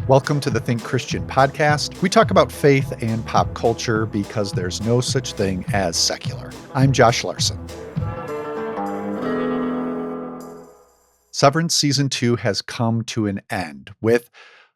Welcome to the Think Christian podcast. We talk about faith and pop culture because there's no such thing as secular. I'm Josh Larson. Severance Season 2 has come to an end with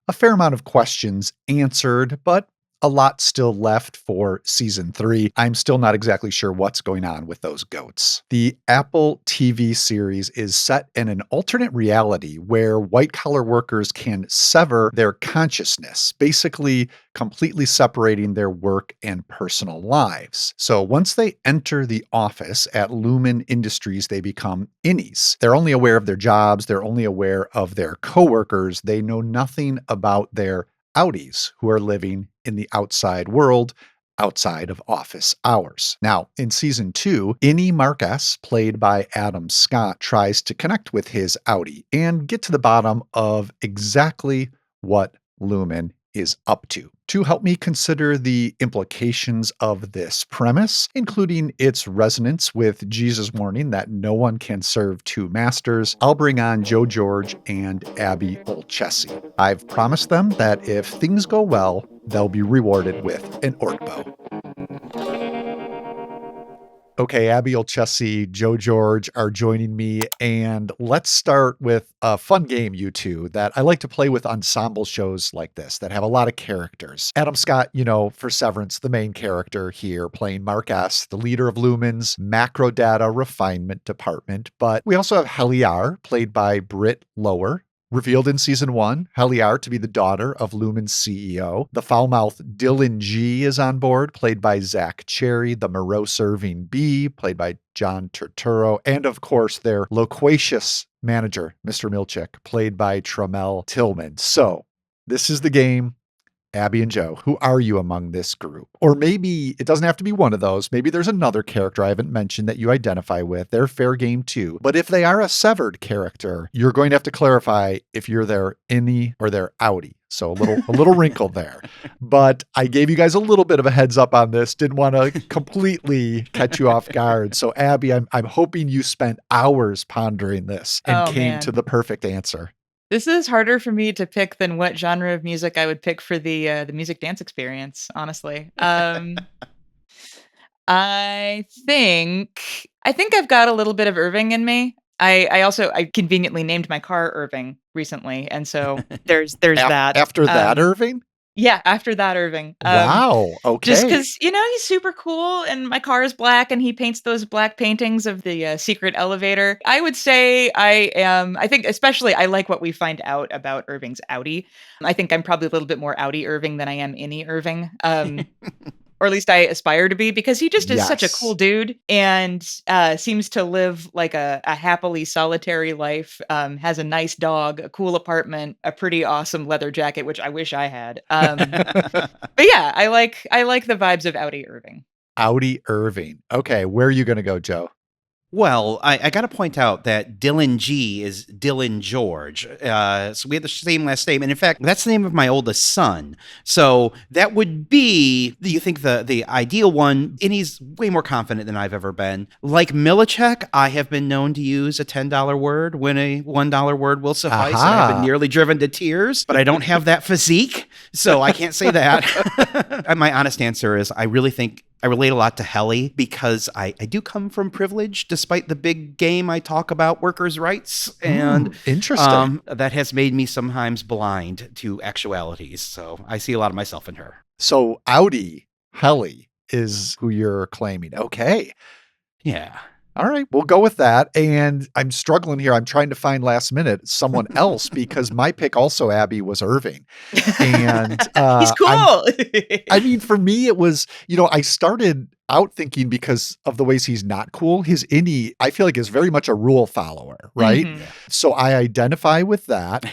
a fair amount of questions answered, but a lot still left for Season 3. I'm still not exactly sure what's going on with those goats. The Apple TV series is set in an alternate reality where white-collar workers can sever their consciousness, basically completely separating their work and personal lives. So once they enter the office at Lumen Industries, they become innies. They're only aware of their jobs. They're only aware of their coworkers. They know nothing about their outies who are living in the outside world, outside of office hours. Now, in Season 2, Innie Marcus, played by Adam Scott, tries to connect with his outie and get to the bottom of exactly what Lumen is up to. To help me consider the implications of this premise, including its resonance with Jesus' warning that no one can serve two masters, I'll bring on Joe George and Abby Olcese. I've promised them that if things go well, they'll be rewarded with an orc bow. Okay, Abby Olcese, Joe George are joining me, and let's start with a fun game, you two, that I like to play with ensemble shows like this that have a lot of characters. Adam Scott, for Severance, the main character here, playing Marcus, the leader of Lumen's Macrodata Refinement department. But we also have Heliar, played by Britt Lower. Revealed in Season 1, Heliar to be the daughter of Lumen's CEO. The foul-mouthed Dylan G is on board, played by Zach Cherry. The morose-serving B, played by John Turturro. And, of course, their loquacious manager, Mr. Milchick, played by Tramel Tillman. So, this is the game. Abby and Joe, who are you among this group? Or maybe it doesn't have to be one of those. Maybe there's another character I haven't mentioned that you identify with. They're fair game too. But if they are a severed character, you're going to have to clarify if you're their innie or their outie. So a little wrinkle there. But I gave you guys a little bit of a heads up on this. Didn't want to completely catch you off guard. So Abby, I'm hoping you spent hours pondering this and came to the perfect answer. This is harder for me to pick than what genre of music I would pick for the music dance experience, honestly. I think I've got a little bit of Irving in me. I conveniently named my car Irving recently, and so there's that. After that, Irving? Yeah, after that, Irving. Wow. Okay. Just because, he's super cool and my car is black and he paints those black paintings of the secret elevator. I would say I think especially I like what we find out about Irving's outie. I think I'm probably a little bit more outie Irving than I am innie Irving. Or at least I aspire to be, because he just is such a cool dude and seems to live like a happily solitary life, has a nice dog, a cool apartment, a pretty awesome leather jacket, which I wish I had. But yeah, I like the vibes of Outie Irving. Outie Irving. Okay, where are you going to go, Joe? Well, I got to point out that Dylan G is Dylan George. So we have the same last name. And in fact, that's the name of my oldest son. So that would be, you think, the ideal one. And he's way more confident than I've ever been. Like Milchick, I have been known to use a $10 word when a $1 word will suffice. And I've been nearly driven to tears, but I don't have that physique. So I can't say that. And my honest answer is I really think I relate a lot to Helly because I do come from privilege, despite the big game I talk about workers' rights. And interesting. That has made me sometimes blind to actualities. So I see a lot of myself in her. So Outie Helly is who you're claiming. Okay. Yeah. All right, we'll go with that. And I'm struggling here. I'm trying to find last minute someone else because my pick also, Abby, was Irving. And he's cool. For me, it was, I started out thinking because of the ways he's not cool. His innie, I feel like, is very much a rule follower, right? Mm-hmm. So I identify with that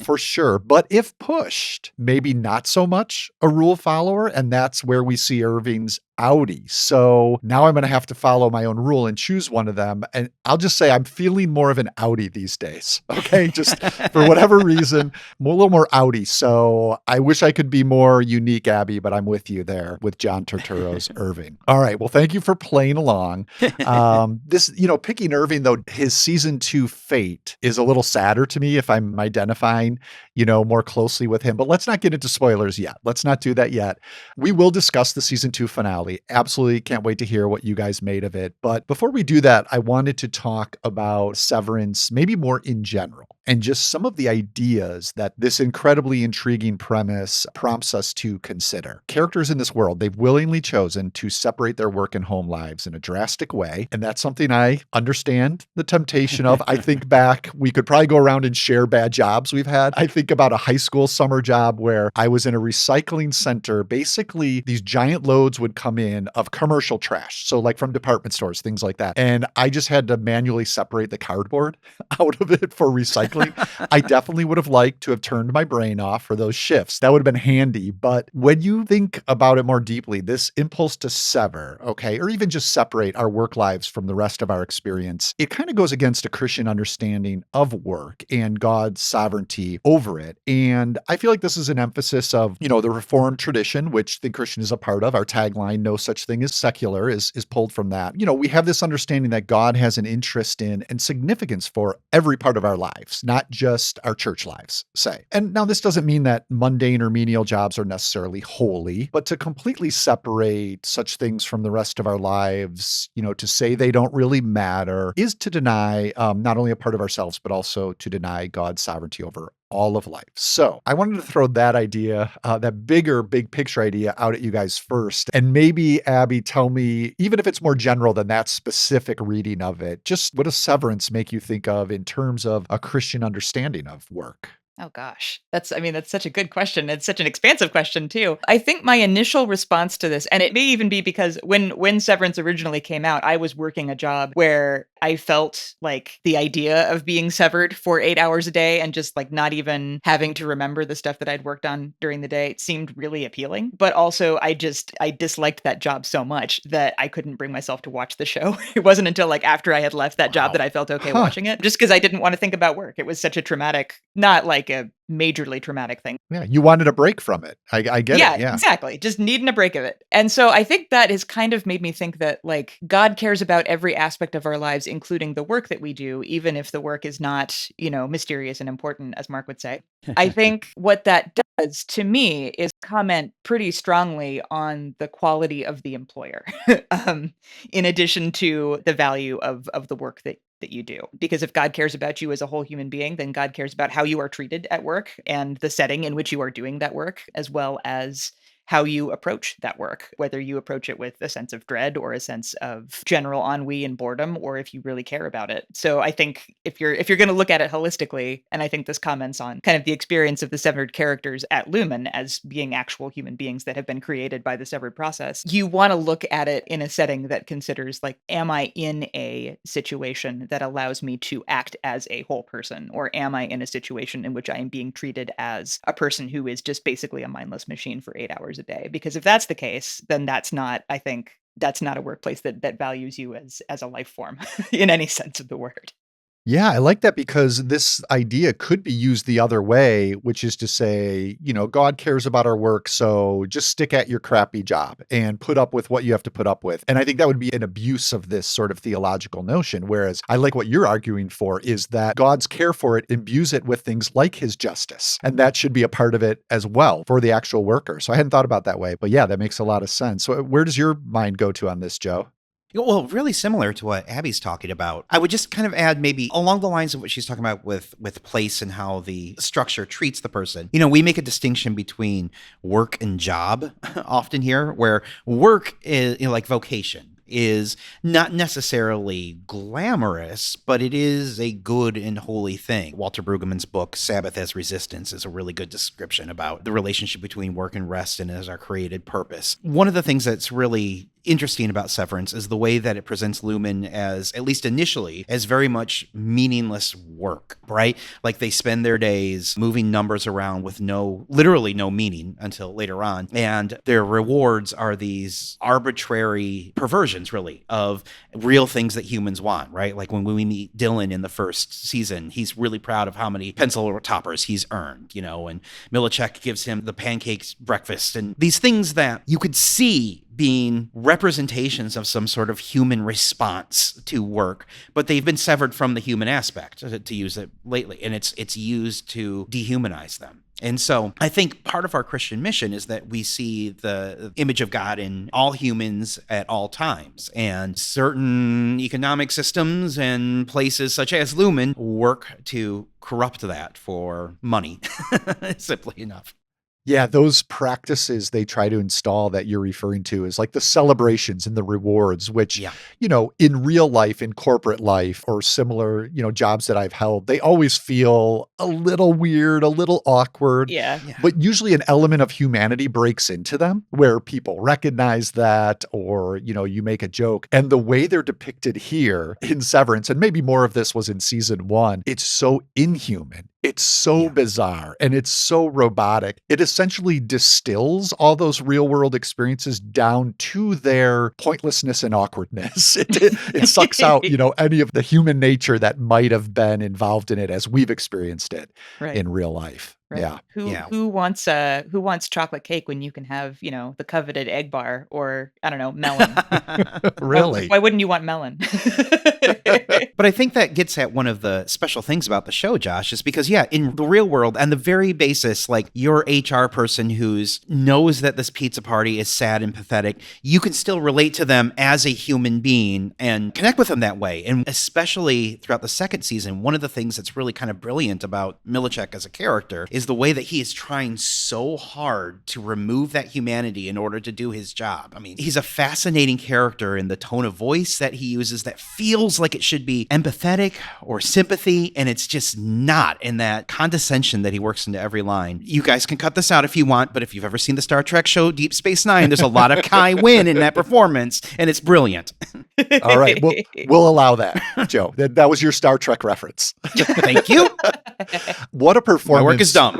for sure. But if pushed, maybe not so much a rule follower. And that's where we see Irving's outie. So now I'm going to have to follow my own rule and choose one of them. And I'll just say I'm feeling more of an outie these days. Okay. Just for whatever reason, I'm a little more outie. So I wish I could be more unique, Abby, but I'm with you there with John Turturro's Irving. All right. Well, thank you for playing along. Picking Irving, though, his season 2 fate is a little sadder to me if I'm identifying, more closely with him. But let's not get into spoilers yet. Let's not do that yet. We will discuss the season 2 finale. Absolutely can't wait to hear what you guys made of it. But before we do that, I wanted to talk about Severance, maybe more in general, and just some of the ideas that this incredibly intriguing premise prompts us to consider. Characters in this world, they've willingly chosen to separate their work and home lives in a drastic way. And that's something I understand the temptation of. I think back, we could probably go around and share bad jobs we've had. I think about a high school summer job where I was in a recycling center. Basically, these giant loads would come in of commercial trash. So like from department stores, things like that. And I just had to manually separate the cardboard out of it for recycling. I definitely would have liked to have turned my brain off for those shifts. That would have been handy. But when you think about it more deeply, this impulse to sever, okay, or even just separate our work lives from the rest of our experience, it kind of goes against a Christian understanding of work and God's sovereignty over it. And I feel like this is an emphasis of, the Reformed tradition, which the Christian is a part of. Our tagline, no such thing as secular, is pulled from that. We have this understanding that God has an interest in and significance for every part of our lives, not just our church lives, say. And now this doesn't mean that mundane or menial jobs are necessarily holy, but to completely separate such things from the rest of our lives, to say they don't really matter, is to deny not only a part of ourselves, but also to deny God's sovereignty over all of life. So I wanted to throw that idea, that big picture idea out at you guys first. And maybe, Abby, tell me, even if it's more general than that specific reading of it, just what does Severance make you think of in terms of a Christian understanding of work? Oh gosh. That's such a good question. It's such an expansive question too. I think my initial response to this, and it may even be because when Severance originally came out, I was working a job where I felt like the idea of being severed for 8 hours a day and just like not even having to remember the stuff that I'd worked on during the day seemed really appealing. But also I disliked that job so much that I couldn't bring myself to watch the show. It wasn't until like after I had left that job Wow. that I felt okay Huh. watching it, just because I didn't want to think about work. It was such a traumatic, not like a majorly traumatic thing. Yeah, you wanted a break from it. I get Yeah, it. Yeah. exactly. Just needing a break of it. And so I think that has kind of made me think that like God cares about every aspect of our lives, including the work that we do, even if the work is not, mysterious and important, as Mark would say. I think what that does to me is comment pretty strongly on the quality of the employer, in addition to the value of the work that you do. Because if God cares about you as a whole human being, then God cares about how you are treated at work and the setting in which you are doing that work, as well as how you approach that work, whether you approach it with a sense of dread or a sense of general ennui and boredom, or if you really care about it. So I think if you're going to look at it holistically, and I think this comments on kind of the experience of the severed characters at Lumen as being actual human beings that have been created by the severed process, you want to look at it in a setting that considers like, am I in a situation that allows me to act as a whole person, or am I in a situation in which I am being treated as a person who is just basically a mindless machine for 8 hours a day? Because if that's the case, then I think that's not a workplace that values you as a life form in any sense of the word. Yeah, I like that because this idea could be used the other way, which is to say, God cares about our work, so just stick at your crappy job and put up with what you have to put up with. And I think that would be an abuse of this sort of theological notion. Whereas I like what you're arguing for is that God's care for it imbues it with things like his justice. And that should be a part of it as well for the actual worker. So I hadn't thought about that way, but yeah, that makes a lot of sense. So where does your mind go to on this, Joe? Well, really similar to what Abby's talking about. I would just kind of add maybe along the lines of what she's talking about with place and how the structure treats the person. We make a distinction between work and job often here, where work is like vocation is not necessarily glamorous, but it is a good and holy thing. Walter Brueggemann's book, Sabbath as Resistance, is a really good description about the relationship between work and rest and as our created purpose. One of the things that's really interesting about Severance is the way that it presents Lumen as, at least initially, as very much meaningless work, right? Like they spend their days moving numbers around with literally no meaning until later on. And their rewards are these arbitrary perversions, really, of real things that humans want, right? Like when we meet Dylan in the first season, he's really proud of how many pencil toppers he's earned, and Milacek gives him the pancakes breakfast and these things that you could see being representations of some sort of human response to work, but they've been severed from the human aspect, to use it lately, and it's used to dehumanize them. And so I think part of our Christian mission is that we see the image of God in all humans at all times. And certain economic systems and places such as Lumen work to corrupt that for money, simply enough. Yeah, those practices they try to install that you're referring to is like the celebrations and the rewards, which, Yeah. in real life, in corporate life, or similar, jobs that I've held, they always feel a little weird, a little awkward. Yeah. Yeah. But usually an element of humanity breaks into them where people recognize that, or, you make a joke. And the way they're depicted here in Severance, and maybe more of this was in season 1, it's so inhuman. It's so Yeah. bizarre and it's so robotic. It essentially distills all those real world experiences down to their pointlessness and awkwardness. It sucks out, any of the human nature that might have been involved in it as we've experienced it Right. in real life. Right. Yeah. Who wants chocolate cake when you can have, the coveted egg bar or, I don't know, melon? Really? Why wouldn't you want melon? But I think that gets at one of the special things about the show, Josh, is because, in the real world, and the very basis, like your HR person who's knows that this pizza party is sad and pathetic, you can still relate to them as a human being and connect with them that way. And especially throughout the second season, one of the things that's really kind of brilliant about Milicic as a character is the way that he is trying so hard to remove that humanity in order to do his job. I mean, he's a fascinating character in the tone of voice that he uses that feels like it should be empathetic or sympathy, and it's just not, in that condescension that he works into every line. You guys can cut this out if you want, but if you've ever seen the Star Trek show Deep Space Nine, there's a lot of Kai Wynn in that performance, and it's brilliant. All right. We'll allow that, Joe. That was your Star Trek reference. Thank you. What a performance. My work is done.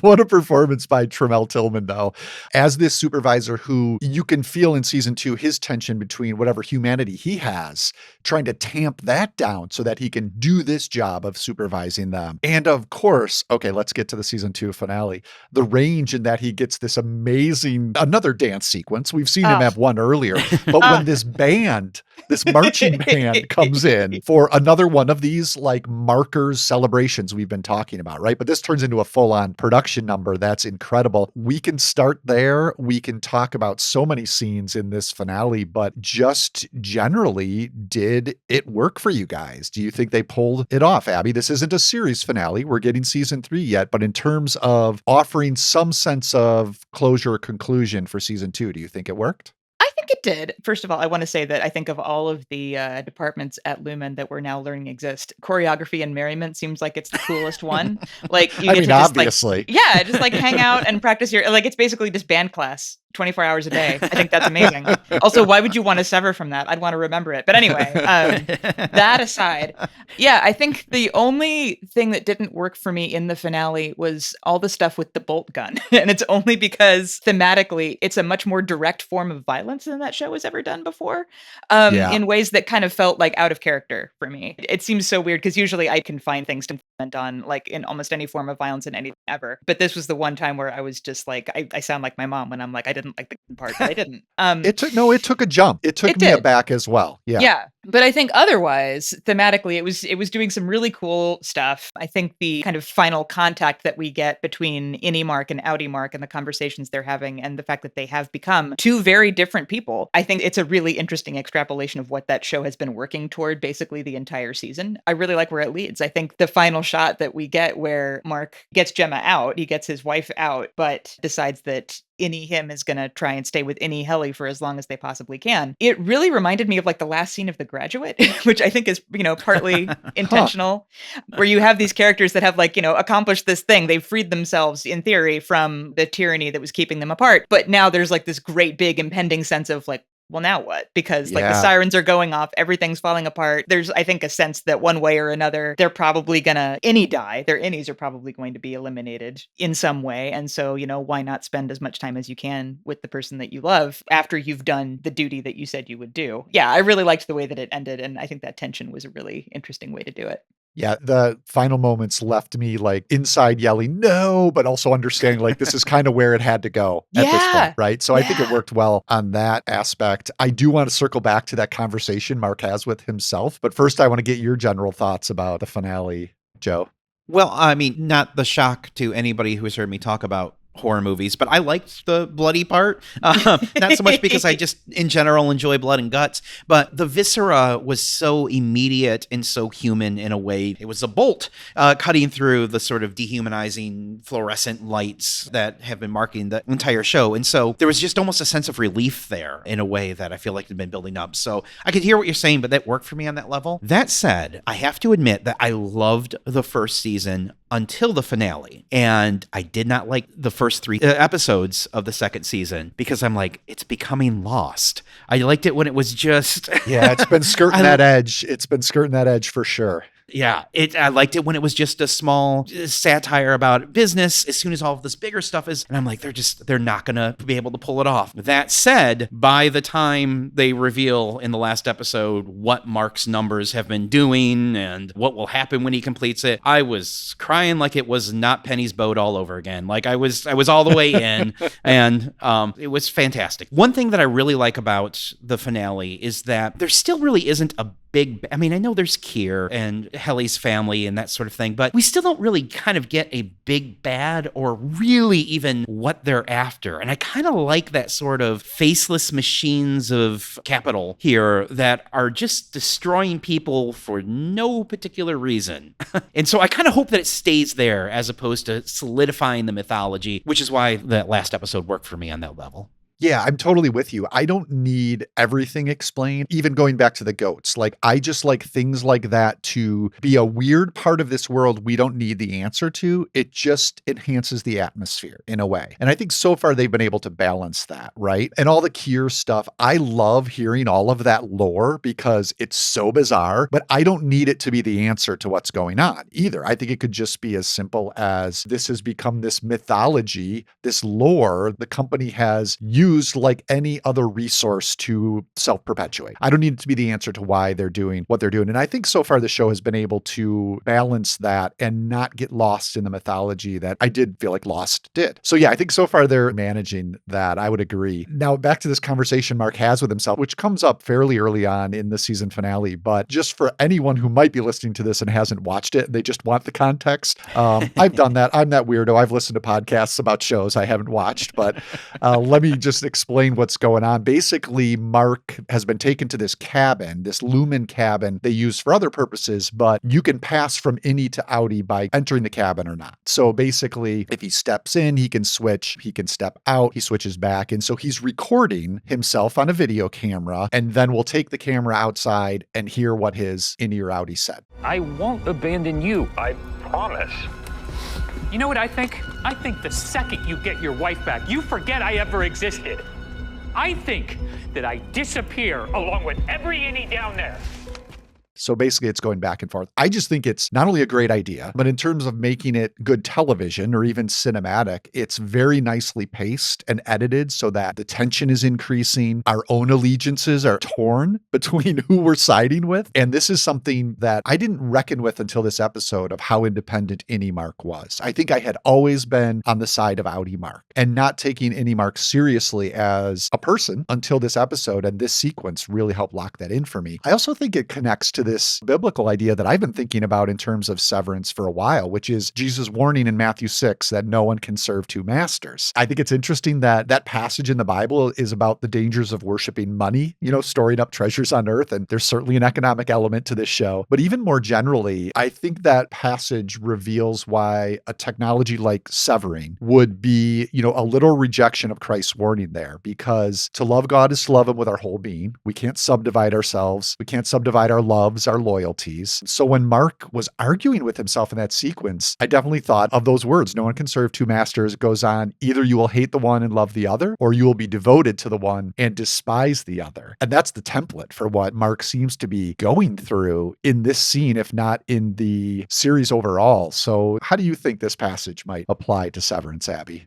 What a performance by Tremel Tillman, though. As this supervisor who you can feel in season 2, his tension between whatever humanity he has, trying to tamp that down so that he can do this job of supervising them. And of course, okay, let's get to the season 2 finale. The range in that he gets this amazing, another dance sequence. We've seen him have one earlier, but when this band, this marching band comes in for another one of these like markers celebrations we've been talking about, right? But this turns into a full-on production number. That's incredible. We can start there. We can talk about so many scenes in this finale, but just generally, did it work for you guys? Do you think they pulled it off, Abby? This isn't a series finale. We're getting season 3 yet, but in terms of offering some sense of closure or conclusion for season 2, do you think it worked? I think it did. First of all, I want to say that I think of all of the departments at Lumen that we're now learning exist, choreography and merriment seems like it's the coolest one. Like you I get mean, to just obviously. just like hang out and practice your it's basically just band class 24 hours a day. I think that's amazing. Also, why would you want to sever from that? I'd want to remember it. But anyway, that aside, I think the only thing that didn't work for me in the finale was all the stuff with the bolt gun. And it's only because thematically, it's a much more direct form of violence than that show has ever done before, in ways that kind of felt like out of character for me. It seems so weird because usually I can find things to comment on like in almost any form of violence in anything ever. But this was the one time where I was just like, I sound like my mom when I'm like, I didn't like the gun part, but I didn't. It took a jump. It took me aback as well. Yeah. Yeah. But I think otherwise, thematically, it was doing some really cool stuff. I think the kind of final contact that we get between Innie Mark and Outie Mark and the conversations they're having and the fact that they have become two very different people, I think it's a really interesting extrapolation of what that show has been working toward basically the entire season. I really like where it leads. I think the final shot that we get where Mark gets Gemma out, he gets his wife out, but decides that him is going to try and stay with Helly for as long as they possibly can. It really reminded me of like the last scene of The Graduate, which I think is, partly intentional, where you have these characters that have accomplished this thing. They've freed themselves in theory from the tyranny that was keeping them apart. But now there's like this great big impending sense of like, well, now what? Because the sirens are going off, everything's falling apart. There's, I think, a sense that one way or another, they're probably gonna die. Their innies are probably going to be eliminated in some way. And so, why not spend as much time as you can with the person that you love after you've done the duty that you said you would do? Yeah, I really liked the way that it ended. And I think that tension was a really interesting way to do it. Yeah, the final moments left me like inside yelling, no, but also understanding like this is kind of where it had to go at this point, Yeah. right? So I think it Yeah. worked well on that aspect. I do want to circle back to that conversation Mark has with himself, but first I want to get your general thoughts about the finale, Joe. Well, I mean, not the shock to anybody who has heard me talk about horror movies, but I liked the bloody part. Not so much because I just, in general, enjoy blood and guts, but the viscera was so immediate and so human in a way. It was a bolt cutting through the sort of dehumanizing fluorescent lights that have been marking the entire show. And so there was just almost a sense of relief there in a way that I feel like had been building up. So I could hear what you're saying, but that worked for me on that level. That said, I have to admit that I loved the first season until the finale. And I did not like the first 3 episodes of the second season because I'm like, it's becoming lost. I liked it when it was just... Yeah, it's been skirting that edge. It's been skirting that edge for sure. Yeah, I liked it when it was just a small satire about business. As soon as all of this bigger stuff is, and I'm like, they're not gonna be able to pull it off. That said, by the time they reveal in the last episode what Mark's numbers have been doing and what will happen when he completes it, I was crying like it was not Penny's boat all over again. Like I was all the way in, and it was fantastic. One thing that I really like about the finale is that there still really isn't a big, I mean, I know there's Keir and Helly's family and that sort of thing, but we still don't really kind of get a big bad or really even what they're after. And I kind of like that sort of faceless machines of capital here that are just destroying people for no particular reason. And so I kind of hope that it stays there as opposed to solidifying the mythology, which is why that last episode worked for me on that level. Yeah, I'm totally with you. I don't need everything explained, even going back to the goats. Like, I just like things like that to be a weird part of this world we don't need the answer to. It just enhances the atmosphere in a way. And I think so far they've been able to balance that, right? And all the Kier stuff, I love hearing all of that lore because it's so bizarre, but I don't need it to be the answer to what's going on either. I think it could just be as simple as this has become this mythology, this lore the company has used like any other resource to self-perpetuate. I don't need it to be the answer to why they're doing what they're doing. And I think so far the show has been able to balance that and not get lost in the mythology that I did feel like Lost did. So yeah, I think so far they're managing that. I would agree. Now back to this conversation Mark has with himself, which comes up fairly early on in the season finale, but just for anyone who might be listening to this and hasn't watched it and they just want the context, I've done that. I'm that weirdo. I've listened to podcasts about shows I haven't watched, but let me just explain what's going on. Basically, Mark has been taken to this cabin, this Lumen cabin they use for other purposes, but you can pass from innie to outie by entering the cabin or not. So basically, if he steps in, he can switch, he can step out, he switches back. And so he's recording himself on a video camera, and then we'll take the camera outside and hear what his innie or outie said. I won't abandon you. I promise. You know what I think? I think the second you get your wife back, you forget I ever existed. I think that I disappear along with every innie down there. So basically it's going back and forth. I just think it's not only a great idea, but in terms of making it good television or even cinematic, it's very nicely paced and edited so that the tension is increasing. Our own allegiances are torn between who we're siding with. And this is something that I didn't reckon with until this episode of how independent Innie Mark was. I think I had always been on the side of Outie Mark and not taking Innie Mark seriously as a person until this episode. And this sequence really helped lock that in for me. I also think it connects to this biblical idea that I've been thinking about in terms of severance for a while, which is Jesus' warning in Matthew 6 that no one can serve two masters. I think it's interesting that that passage in the Bible is about the dangers of worshiping money, storing up treasures on earth. And there's certainly an economic element to this show. But even more generally, I think that passage reveals why a technology like severing would be, a little rejection of Christ's warning there, because to love God is to love him with our whole being. We can't subdivide ourselves. We can't subdivide our loves, our loyalties. So when Mark was arguing with himself in that sequence, I definitely thought of those words. No one can serve two masters. It goes on, either you will hate the one and love the other, or you will be devoted to the one and despise the other. And that's the template for what Mark seems to be going through in this scene, if not in the series overall. So how do you think this passage might apply to Severance, Abby?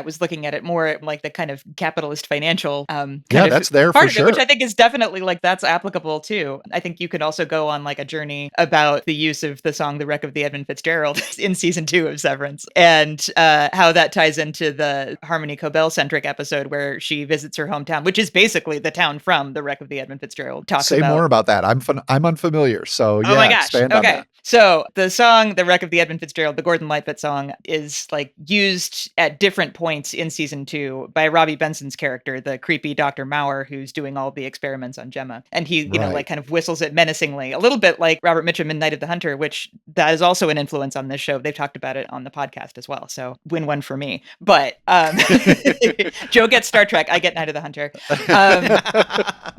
was looking at it more like the kind of capitalist financial That's there part for of sure. it, which I think is definitely like that's applicable too. I think you could also go on like a journey about the use of the song "The Wreck of the Edmund Fitzgerald" in season 2 of Severance, and how that ties into the Harmony Cobell centric episode where she visits her hometown, which is basically the town from "The Wreck of the Edmund Fitzgerald." Talks Say about more about that. I'm unfamiliar. So Oh my yeah, gosh. expand on Okay. that. So the song, The Wreck of the Edmund Fitzgerald, the Gordon Lightfoot song, is like used at different points in season 2 by Robbie Benson's character, the creepy Dr. Maurer, who's doing all the experiments on Gemma. And he, Right. like kind of whistles it menacingly, a little bit like Robert Mitchum in Night of the Hunter, which that is also an influence on this show. They've talked about it on the podcast as well. So win-win for me. But Joe gets Star Trek, I get Night of the Hunter.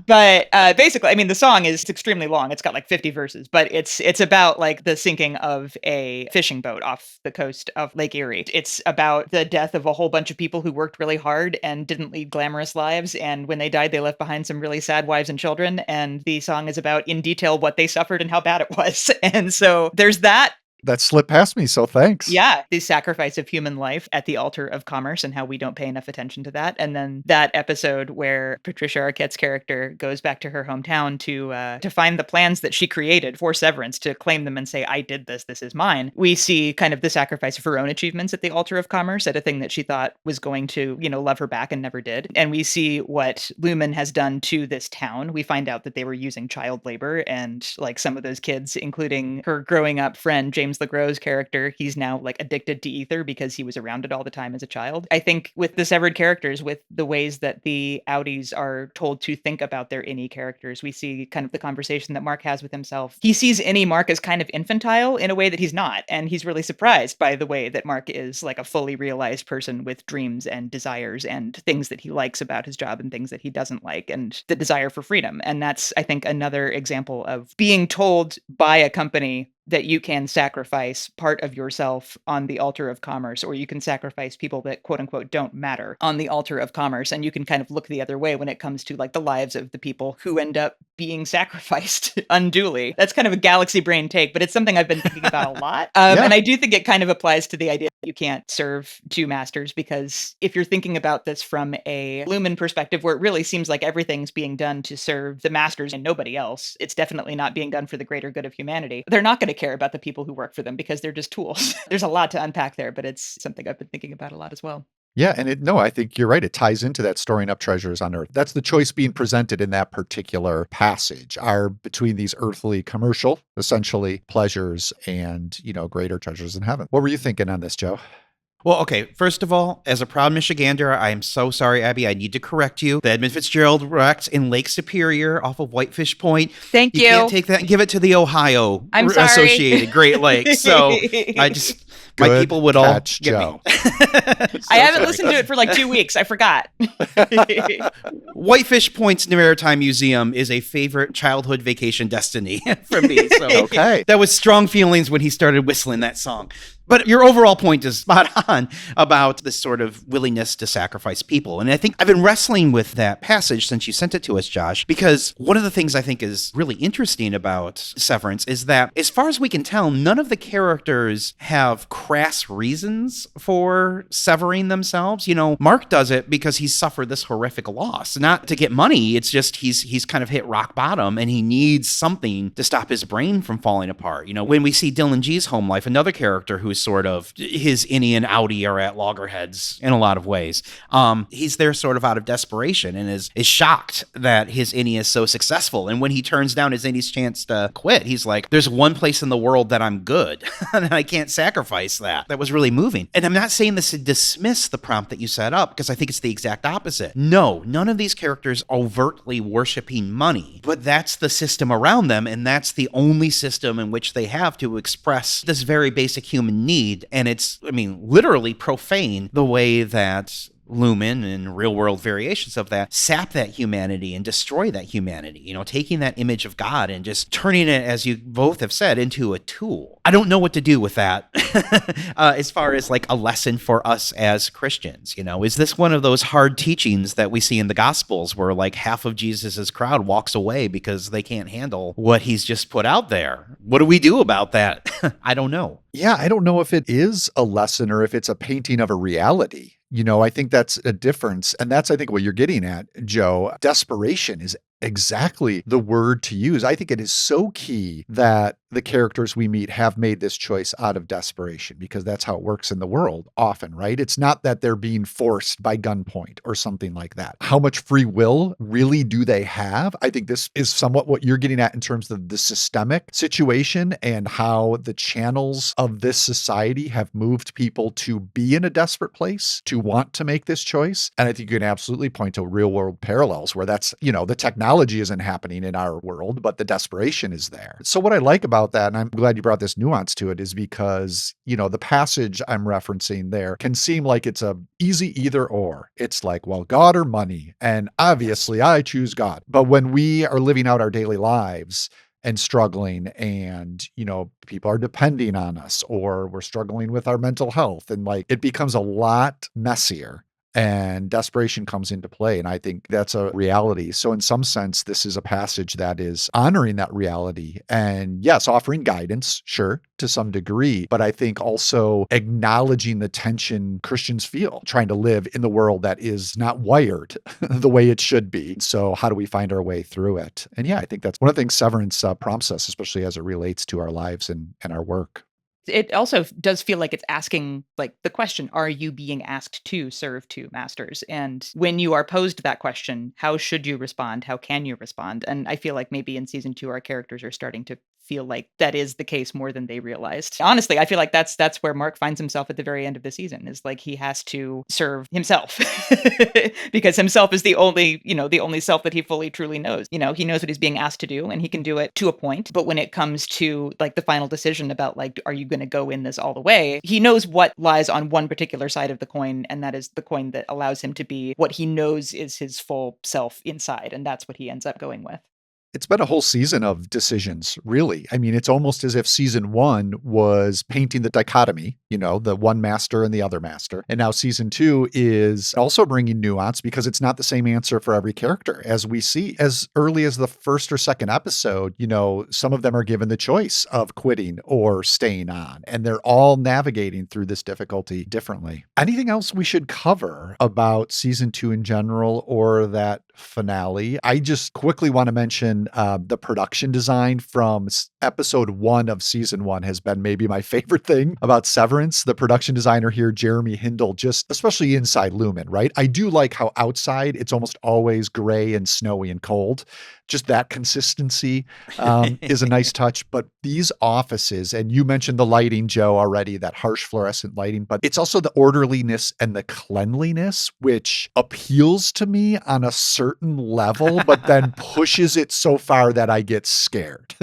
But basically, I mean, the song is extremely long. It's got like 50 verses, but it's about like the sinking of a fishing boat off the coast of Lake Erie. It's about the death of a whole bunch of people who worked really hard and didn't lead glamorous lives. And when they died, they left behind some really sad wives and children. And the song is about in detail what they suffered and how bad it was. And so there's that. That slipped past me, so thanks. Yeah, the sacrifice of human life at the altar of commerce and how we don't pay enough attention to that. And then that episode where Patricia Arquette's character goes back to her hometown to find the plans that she created for Severance, to claim them and say, I did this, this is mine. We see kind of the sacrifice of her own achievements at the altar of commerce, at a thing that she thought was going to, love her back and never did. And we see what Lumen has done to this town. We find out that they were using child labor, and like some of those kids, including her growing up friend, James LeGros' character, he's now like addicted to ether because he was around it all the time as a child. I think with the severed characters, with the ways that the Audis are told to think about their Innie characters, we see kind of the conversation that Mark has with himself. He sees Innie Mark as kind of infantile in a way that he's not, and he's really surprised by the way that Mark is like a fully realized person with dreams and desires and things that he likes about his job and things that he doesn't like, and the desire for freedom. And that's, I think, another example of being told by a company that you can sacrifice part of yourself on the altar of commerce, or you can sacrifice people that quote unquote don't matter on the altar of commerce. And you can kind of look the other way when it comes to like the lives of the people who end up being sacrificed unduly. That's kind of a galaxy brain take, but it's something I've been thinking about a lot. And I do think it kind of applies to the idea that you can't serve two masters, because if you're thinking about this from a Lumen perspective, where it really seems like everything's being done to serve the masters and nobody else, it's definitely not being done for the greater good of humanity. They're not going to care about the people who work for them because they're just tools. There's a lot to unpack there, but it's something I've been thinking about a lot as well. Yeah, and I think you're right. It ties into that storing up treasures on earth. That's the choice being presented in that particular passage, are between these earthly commercial, essentially, pleasures and, greater treasures in heaven. What were you thinking on this, Joe? Well, okay, first of all, as a proud Michigander, I am so sorry, Abby. I need to correct you. The Edmund Fitzgerald wrecked in Lake Superior off of Whitefish Point. Thank you. You can't take that and give it to the Ohio I'm sorry. Associated Great Lakes. So my Good people would catch, all get Joe. me. I haven't listened to it for like 2 weeks. I forgot. Whitefish Point's Maritime Museum is a favorite childhood vacation destiny for me. So Okay. that was strong feelings when he started whistling that song. But your overall point is spot on about this sort of willingness to sacrifice people. And I think I've been wrestling with that passage since you sent it to us, Josh, because one of the things I think is really interesting about Severance is that, as far as we can tell, none of the characters have crass reasons for severing themselves. Mark does it because he's suffered this horrific loss, not to get money. It's just he's kind of hit rock bottom and he needs something to stop his brain from falling apart. When we see Dylan G's home life, another character who's sort of, his Innie and Audi are at loggerheads in a lot of ways. He's there sort of out of desperation and is shocked that his Innie is so successful. And when he turns down his Innie's chance to quit, he's like, there's one place in the world that I'm good and I can't sacrifice that. That was really moving. And I'm not saying this to dismiss the prompt that you set up, because I think it's the exact opposite. No, none of these characters overtly worshiping money, but that's the system around them, and that's the only system in which they have to express this very basic human need. And it's, literally profane the way that Lumen and real world variations of that sap that humanity and destroy that humanity, taking that image of God and just turning it, as you both have said, into a tool. I don't know what to do with that as far as like a lesson for us as Christians. Is this one of those hard teachings that we see in the Gospels where like half of Jesus's crowd walks away because they can't handle what he's just put out there? What do we do about that? I don't know. Yeah, I don't know if it is a lesson or if it's a painting of a reality. I think that's a difference. And that's, I think, what you're getting at, Joe. Desperation is exactly the word to use. I think it is so key that the characters we meet have made this choice out of desperation, because that's how it works in the world often, right? It's not that they're being forced by gunpoint or something like that. How much free will really do they have? I think this is somewhat what you're getting at in terms of the systemic situation and how the channels of this society have moved people to be in a desperate place, to want to make this choice. And I think you can absolutely point to real world parallels where that's, the technology isn't happening in our world, but the desperation is there. So what I like about that, and I'm glad you brought this nuance to it, is because, the passage I'm referencing there can seem like it's a easy either or. It's like, well, God or money. And obviously I choose God. But when we are living out our daily lives and struggling and, people are depending on us, or we're struggling with our mental health, and like it becomes a lot messier. And desperation comes into play. And I think that's a reality. So in some sense, this is a passage that is honoring that reality. And yes, offering guidance, sure, to some degree, but I think also acknowledging the tension Christians feel trying to live in the world that is not wired the way it should be. So how do we find our way through it? And yeah, I think that's one of the things Severance prompts us, especially as it relates to our lives and our work. It also does feel like it's asking like the question, are you being asked to serve two masters? And when you are posed that question, how should you respond? How can you respond? And I feel like maybe in season 2, our characters are starting to feel like that is the case more than they realized. Honestly, I feel like that's where Mark finds himself at the very end of the season, is like he has to serve himself because himself is the only self that he fully truly knows. He knows what he's being asked to do and he can do it to a point. But when it comes to like the final decision about like, are you going to go in this all the way? He knows what lies on one particular side of the coin, and that is the coin that allows him to be what he knows is his full self inside. And that's what he ends up going with. It's been a whole season of decisions, really. I mean, it's almost as if season 1 was painting the dichotomy, the one master and the other master. And now season 2 is also bringing nuance, because it's not the same answer for every character. As we see as early as the first or second episode, some of them are given the choice of quitting or staying on, and they're all navigating through this difficulty differently. Anything else we should cover about season 2 in general, or that finale? I just quickly want to mention the production design from episode 1 of season 1 has been maybe my favorite thing about Severance. The production designer here, Jeremy Hindle, just especially inside Lumen, right? I do like how outside it's almost always gray and snowy and cold. Just that consistency is a nice touch. But these offices, and you mentioned the lighting, Joe, already, that harsh fluorescent lighting, but it's also the orderliness and the cleanliness, which appeals to me on a certain level, but then pushes it so far that I get scared.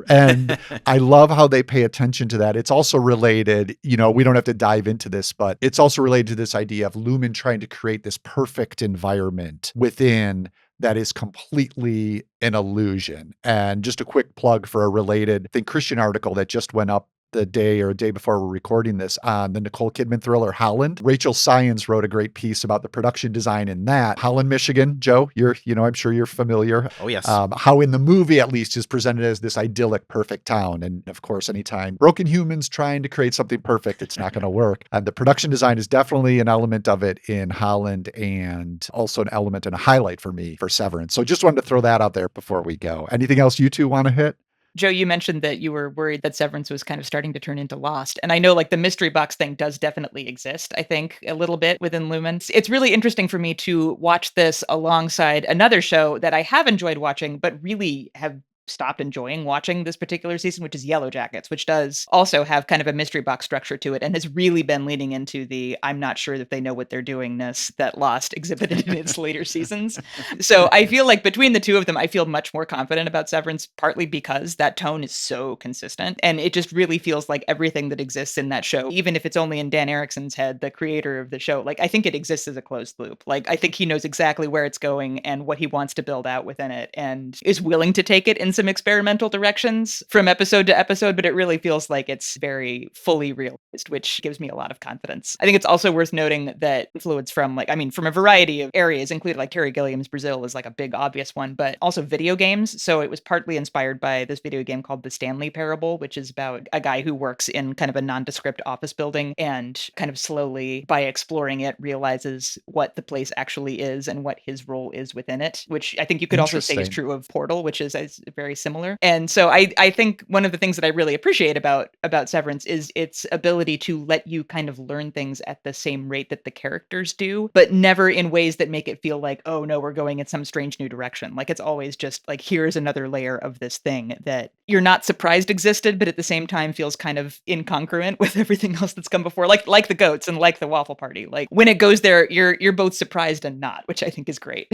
And I love how they pay attention to that. It's also related, we don't have to dive into this, but it's also related to this idea of Lumen trying to create this perfect environment within that is completely an illusion. And just a quick plug for a related, I think, Christian article that just went up the day or a day before we're recording this on the Nicole Kidman thriller Holland. Rachel Syons wrote a great piece about the production design in that. Holland, Michigan, Joe, I'm sure you're familiar. Oh, yes. How in the movie, at least, is presented as this idyllic, perfect town. And of course, anytime broken humans trying to create something perfect, it's not going to work. And the production design is definitely an element of it in Holland, and also an element and a highlight for me for Severance. So just wanted to throw that out there before we go. Anything else you two want to hit? Joe, you mentioned that you were worried that Severance was kind of starting to turn into Lost. And I know like the mystery box thing does definitely exist, I think, a little bit within Lumen. It's really interesting for me to watch this alongside another show that I have enjoyed watching, but really have stopped enjoying watching this particular season, which is Yellow Jackets, which does also have kind of a mystery box structure to it and has really been leaning into the I'm not sure that they know what they're doing-ness that Lost exhibited in its later seasons. So I feel like between the two of them, I feel much more confident about Severance, partly because that tone is so consistent. And it just really feels like everything that exists in that show, even if it's only in Dan Erickson's head, the creator of the show, like I think it exists as a closed loop. Like I think he knows exactly where it's going and what he wants to build out within it, and is willing to take it in some experimental directions from episode to episode, but it really feels like it's very fully realized, which gives me a lot of confidence. I think it's also worth noting that influence from from a variety of areas, including like Terry Gilliam's Brazil is like a big obvious one, but also video games. So it was partly inspired by this video game called The Stanley Parable, which is about a guy who works in kind of a nondescript office building and kind of slowly, by exploring it, realizes what the place actually is and what his role is within it, which I think you could also say is Interesting. true of Portal, which is very similar. And so I think one of the things that I really appreciate about Severance is its ability to let you kind of learn things at the same rate that the characters do, but never in ways that make it feel like, oh no, we're going in some strange new direction. Like it's always just like, here's another layer of this thing that you're not surprised existed, but at the same time feels kind of incongruent with everything else that's come before, like the goats and like the waffle party. Like when it goes there, you're both surprised and not, which I think is great.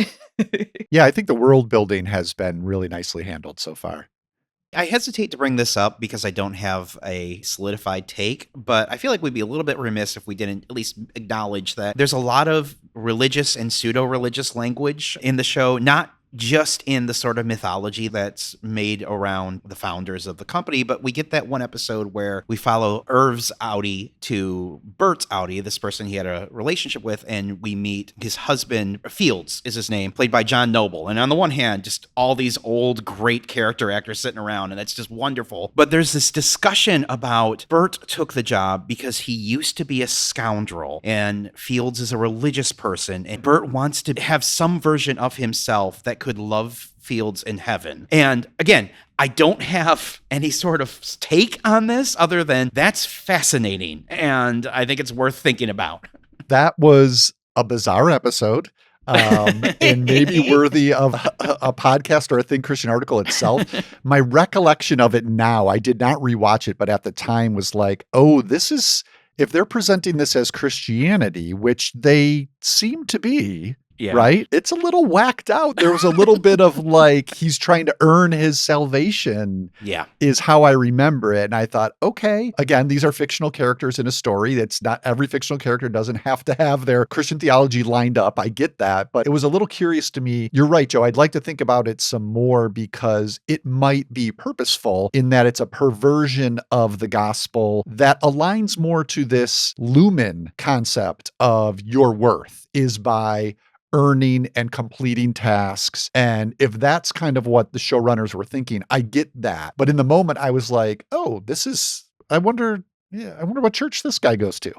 Yeah, I think the world building has been really nicely handled so far. I hesitate to bring this up because I don't have a solidified take, but I feel like we'd be a little bit remiss if we didn't at least acknowledge that there's a lot of religious and pseudo-religious language in the show, not just in the sort of mythology that's made around the founders of the company, but we get that one episode where we follow Irv's Audi to Bert's Audi, this person he had a relationship with, and we meet his husband, Fields is his name, played by John Noble. And on the one hand, just all these old great character actors sitting around, and that's just wonderful. But there's this discussion about Bert took the job because he used to be a scoundrel, and Fields is a religious person, and Bert wants to have some version of himself that could love Fields in heaven. And again, I don't have any sort of take on this other than that's fascinating. And I think it's worth thinking about. That was a bizarre episode. And maybe worthy of a podcast or a Think Christian article itself. My recollection of it now, I did not rewatch it, but at the time was like, oh, this is, if they're presenting this as Christianity, which they seem to be, Yeah. right? It's a little whacked out. There was a little bit of like, he's trying to earn his salvation. Yeah. Is how I remember it. And I thought, okay, again, these are fictional characters in a story. That's not every fictional character doesn't have to have their Christian theology lined up. I get that, but it was a little curious to me. You're right, Joe. I'd like to think about it some more because it might be purposeful in that it's a perversion of the gospel that aligns more to this lumen concept of your worth is by earning and completing tasks. And if that's kind of what the showrunners were thinking, I get that. But in the moment, I was like, oh, this is, I wonder what church this guy goes to.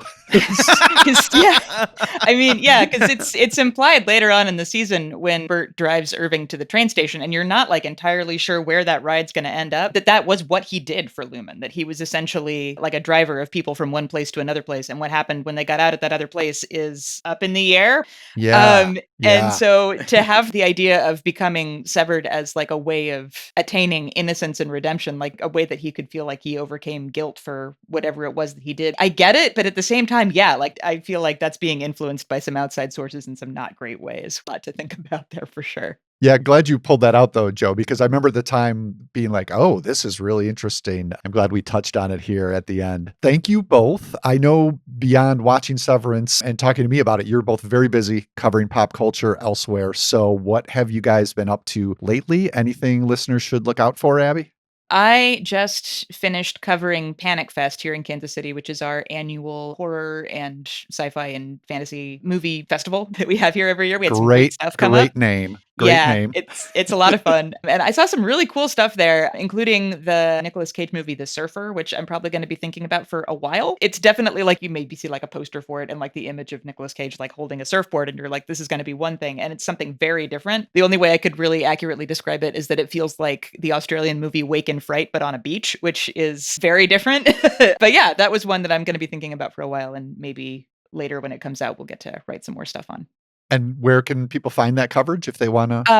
Yeah, I mean, yeah, because it's implied later on in the season when Bert drives Irving to the train station, and you're not like entirely sure where that ride's going to end up. That was what he did for Lumen. That he was essentially like a driver of people from one place to another place, and what happened when they got out at that other place is up in the air. Yeah. And so to have the idea of becoming severed as like a way of attaining innocence and redemption, like a way that he could feel like he overcame guilt for whatever it was that he did. I get it, but at the same time, yeah, like I feel like that's being influenced by some outside sources in some not great ways. A lot to think about there for sure. Yeah, glad you pulled that out though, Joe, because I remember the time being like, oh, this is really interesting. I'm glad we touched on it here at the end. Thank you both. I know beyond watching Severance and talking to me about it, you're both very busy covering pop culture elsewhere. So what have you guys been up to lately? Anything listeners should look out for, Abby? I just finished covering Panic Fest here in Kansas City, which is our annual horror and sci-fi and fantasy movie festival that we have here every year. We had some great stuff come up. Great name. Great name. It's a lot of fun. And I saw some really cool stuff there, including the Nicolas Cage movie, The Surfer, which I'm probably going to be thinking about for a while. It's definitely like you maybe see like a poster for it and like the image of Nicolas Cage like holding a surfboard and you're like, this is going to be one thing. And it's something very different. The only way I could really accurately describe it is that it feels like the Australian movie Wake in Fright, but on a beach, which is very different. But yeah, that was one that I'm going to be thinking about for a while. And maybe later when it comes out, we'll get to write some more stuff on. And where can people find that coverage if they want to read up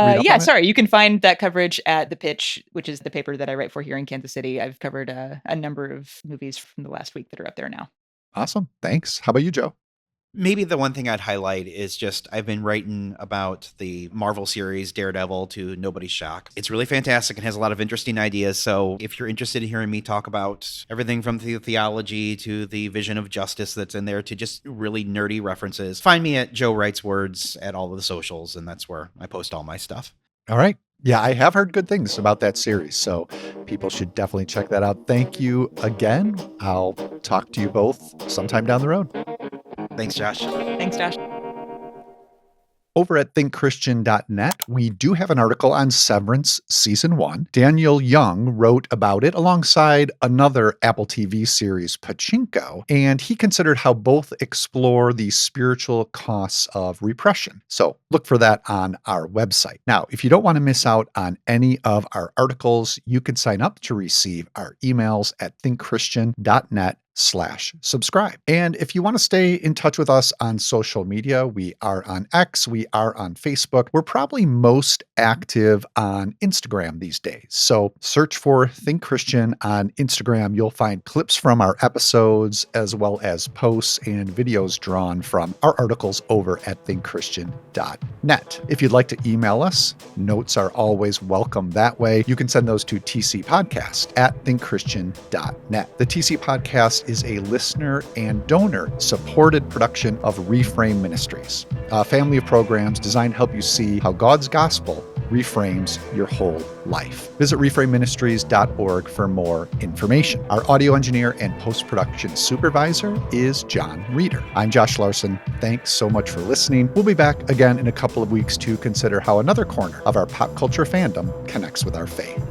on it? You can find that coverage at The Pitch, which is the paper that I write for here in Kansas City. I've covered a number of movies from the last week that are up there now. Awesome. Thanks. How about you, Joe? Maybe the one thing I'd highlight is just I've been writing about the Marvel series Daredevil to nobody's shock. It's really fantastic and has a lot of interesting ideas. So if you're interested in hearing me talk about everything from the theology to the vision of justice that's in there to just really nerdy references, find me at Joe Writes Words at all of the socials, and that's where I post all my stuff. All right. Yeah, I have heard good things about that series, so people should definitely check that out. Thank you again. I'll talk to you both sometime down the road. Thanks, Josh. Thanks, Josh. Over at thinkchristian.net, we do have an article on Severance Season 1. Daniel Young wrote about it alongside another Apple TV series, Pachinko, and he considered how both explore the spiritual costs of repression. So look for that on our website. Now, if you don't want to miss out on any of our articles, you can sign up to receive our emails at thinkchristian.net/subscribe. And if you want to stay in touch with us on social media, we are on X, we are on Facebook. We're probably most active on Instagram these days. So search for Think Christian on Instagram. You'll find clips from our episodes as well as posts and videos drawn from our articles over at thinkchristian.net. If you'd like to email us, notes are always welcome that way. You can send those to tcpodcast@thinkchristian.net. The TC Podcast is a listener and donor supported production of Reframe Ministries, a family of programs designed to help you see how God's gospel reframes your whole life. Visit reframeministries.org for more information. Our audio engineer and post-production supervisor is John Reeder. I'm Josh Larson. Thanks so much for listening. We'll be back again in a couple of weeks to consider how another corner of our pop culture fandom connects with our faith.